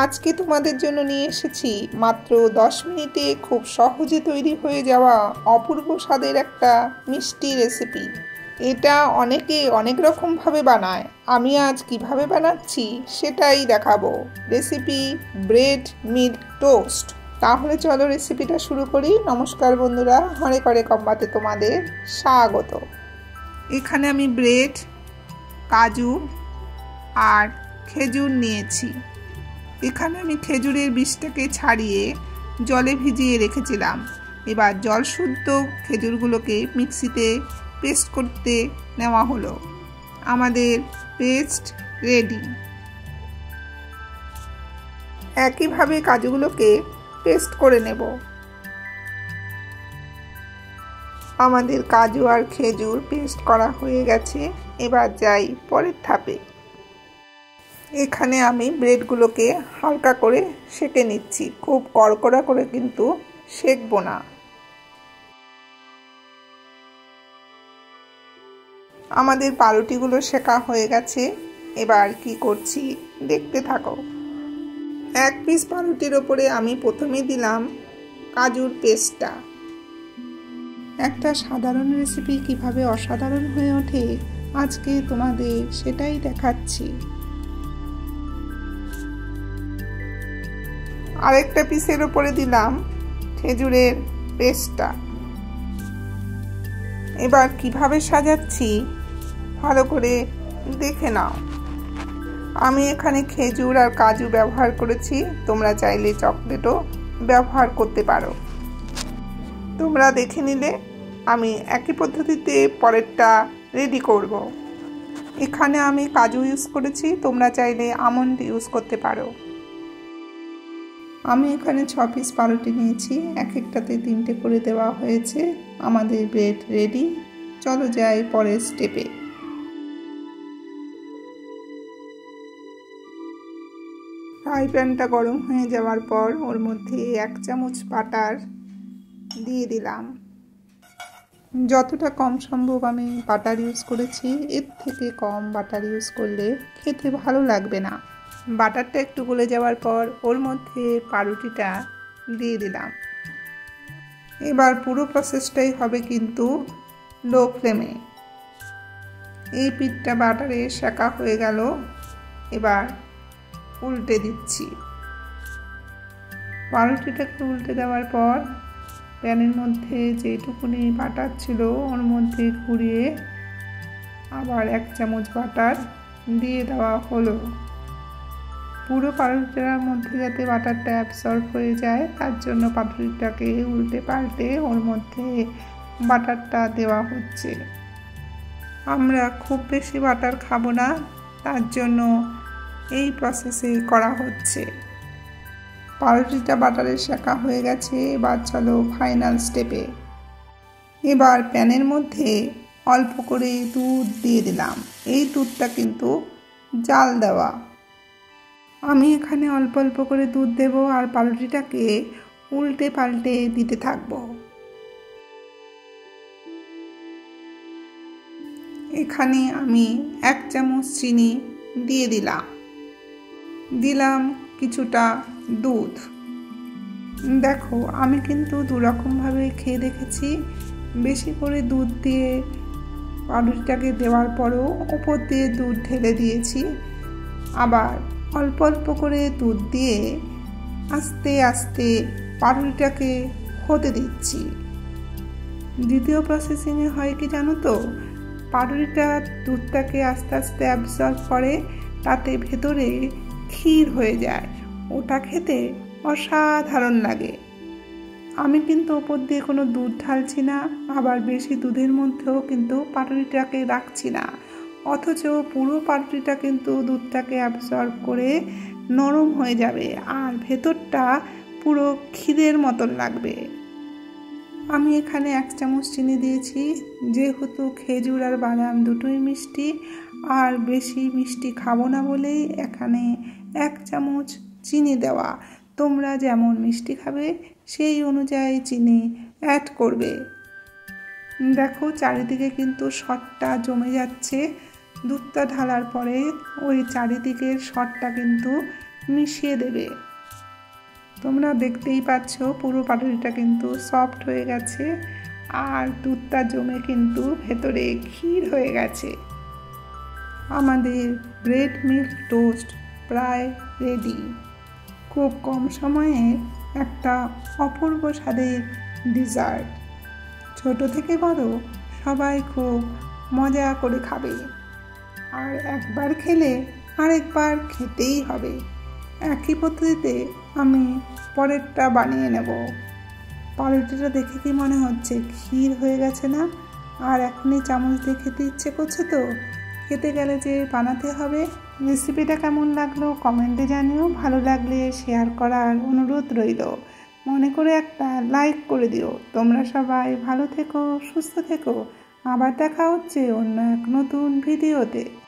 আজকে তোমাদের জন্য নিয়ে এসেছি মাত্র 10 মিনিটে খুব সহজে তৈরি হয়ে যাওয়া অপূর্ব স্বাদের একটা মিষ্টি রেসিপি। এটা অনেকে অনেক রকমভাবে বানায়, আমি আজ কিভাবে বানাচ্ছি সেটাই দেখাবো। Recipe bread milk toast. তাহলে চলো রেসিপিটা শুরু করি। নমস্কার বন্ধুরা, হরে করে কম্বাতে তোমাদের স্বাগত। এখানে আমি ব্রেড, কাজু আর খেজুর নিয়েছি। এখানে আমি খেজুরের বীজটাকে ছাড়িয়ে জলে ভিজিয়ে রেখেছিলাম। এবার জল শুদ্ধ খেজুরগুলোকে মিক্সিতে পেস্ট করতে নেওয়া হলো। আমাদের পেস্ট রেডি। একইভাবে কাজুগুলোকে পেস্ট করে নেব। আমাদের কাজু আর খেজুর পেস্ট করা হয়ে গেছে। এবার যাই পরের ধাপে। এখানে আমি ব্রেডগুলোকে হালকা করে সেঁকে নিচ্ছি, খুব কড়কড়া করে কিন্তু সেঁকবো না। আমাদের পাউরুটিগুলো সেঁকা হয়ে গেছে। এবার কি করছি দেখতে থাকো। এক পিস পাউরুটির ওপরে আমি প্রথমে দিলাম কাজুর পেস্টটা। একটা সাধারণ রেসিপি কিভাবে অসাধারণ হয়ে ওঠে আজকে তোমাদের সেটাই দেখাচ্ছি। আরেকটা পিসের ওপরে দিলাম খেজুরের পেস্টটা। এবার কিভাবে সাজাচ্ছি ভালো করে দেখে নাও। আমি এখানে খেজুর আর কাজু ব্যবহার করেছি, তোমরা চাইলে চকলেটও ব্যবহার করতে পারো। তোমরা দেখে নিলে আমি একই পদ্ধতিতে পরেরটা রেডি করব। এখানে আমি কাজু ইউজ করেছি, তোমরা চাইলে আমন্ড ইউজ করতে পারো। আমি এখানে 6 পিস পাউরুটি নিয়েছি, এক একটাতে 3টে করে দেওয়া হয়েছে। আমাদের ব্রেড রেডি। চলো যাই পরের স্টেপে। ফ্রাই প্যানটা গরম হয়ে যাওয়ার পর ওর মধ্যে 1 চামচ বাটার দিয়ে দিলাম। যতটা কম সম্ভব আমি বাটার ইউজ করেছি, এর থেকে কম বাটার ইউজ করলে খেতে ভালো লাগবে না। বাটারটা একটু গলে যাওয়ার পর ওর মধ্যে পাউরুটিটা দিয়ে দিলাম। এবার পুরো প্রসেসটাই হবে কিন্তু লো ফ্লেমে। এই পিঠটা বাটারে সেঁকা হয়ে গেল। এবার উল্টে দিচ্ছি। পাউরুটিটাকে উল্টে দেওয়ার পর প্যানের মধ্যে যেটুকুনি বাটার ছিল ওর মধ্যে ঘুরিয়ে আবার 1 চামচ বাটার দিয়ে দেওয়া হলো। পুরো পাউরুটিটার মধ্যে যাতে বাটারটা অ্যাবসর্ব হয়ে যায় তার জন্য পাউরুটিটাকে উল্টে পাল্টে ওর মধ্যে বাটারটা দেওয়া হচ্ছে। আমরা খুব বেশি বাটার খাবো না, তার জন্য এই প্রসেসে করা হচ্ছে। পাউরুটিটা বাটারে সেঁকা হয়ে গেছে। এবার চলো ফাইনাল স্টেপে। এবার প্যানের মধ্যে অল্প করে দুধ দিয়ে দিলাম। এই দুধটা কিন্তু জাল দেওয়া। আমি এখানে অল্প অল্প করে দুধ দেব আর পাউরুটিটাকে উল্টে পাল্টে দিতে থাকবো। এখানে আমি 1 চামচ চিনি দিয়ে দিলাম কিছুটা দুধ। দেখো আমি কিন্তু 2 রকমভাবে খেয়ে দেখেছি। বেশি করে দুধ দিয়ে পাউরুটিটাকে দেওয়ার পরও উপর দিয়ে দুধ ঢেলে দিয়েছি। আবার অল্প অল্প করে দুধ দিয়ে আস্তে আস্তে পাউরুটিটাকে হতে দিচ্ছি। দ্বিতীয় প্রসেসিংয়ে হয় কি জানো তো, পাউরুটিটা দুধটাকে আস্তে আস্তে অ্যাবসর্ব করে, তাতে ভেতরে ক্ষীর হয়ে যায়। ওটা খেতে অসাধারণ লাগে। আমি কিন্তু ওপর দিয়ে কোনো দুধ ঢালছি না, আবার বেশি দুধের মধ্যেও কিন্তু পাউরুটিটাকে রাখছি না। অথচ পুরো পাউরুটিটা কিন্তু দুধটাকে অ্যাবসর্ব করে নরম হয়ে যাবে আর ভেতরটা পুরো ক্ষীরের মতন লাগবে। আমি এখানে 1 চামচ চিনি দিয়েছি, যেহেতু খেজুর আর বাদাম দুটোই মিষ্টি আর বেশি মিষ্টি খাবো না বলেই এখানে 1 চামচ চিনি দেওয়া। তোমরা যেমন মিষ্টি খাবে সেই অনুযায়ী চিনি অ্যাড করবে। দেখো চারিদিকে কিন্তু সরটা জমে যাচ্ছে। দুধটা ঢালার পরে ওই চারিদিকের সরটা কিন্তু মিশিয়ে দেবে। তোমরা দেখতেই পাচ্ছ পুরো পাতুরিটা কিন্তু সফট হয়ে গেছে আর দুধটা জমে কিন্তু ভেতরে ক্ষীর হয়ে গেছে। আমাদের ব্রেড মিল্ক টোস্ট প্রায় রেডি। খুব কম সময়ে একটা অপূর্ব স্বাদের ডিজার্ট। ছোট থেকে বড় সবাই খুব মজা করে খাবে, আর একবার খেলে আরেকবার খেতেই হবে। একই পদ্ধতিতে আমি পরেরটা বানিয়ে নেব। পাউরুটিটা দেখে কি মনে হচ্ছে ক্ষীর হয়ে গেছে না? আর এখনই চামচ দিয়ে খেতে ইচ্ছে করছে তো। খেতে গেলে যে বানাতে হবে। রেসিপিটা কেমন লাগলো কমেন্টে জানিও। ভালো লাগলে শেয়ার করার অনুরোধ রইল। মনে করে একটা লাইক করে দিও। তোমরা সবাই ভালো থেকো, সুস্থ থেকো। আবার দেখা হচ্ছে অন্য এক নতুন ভিডিওতে।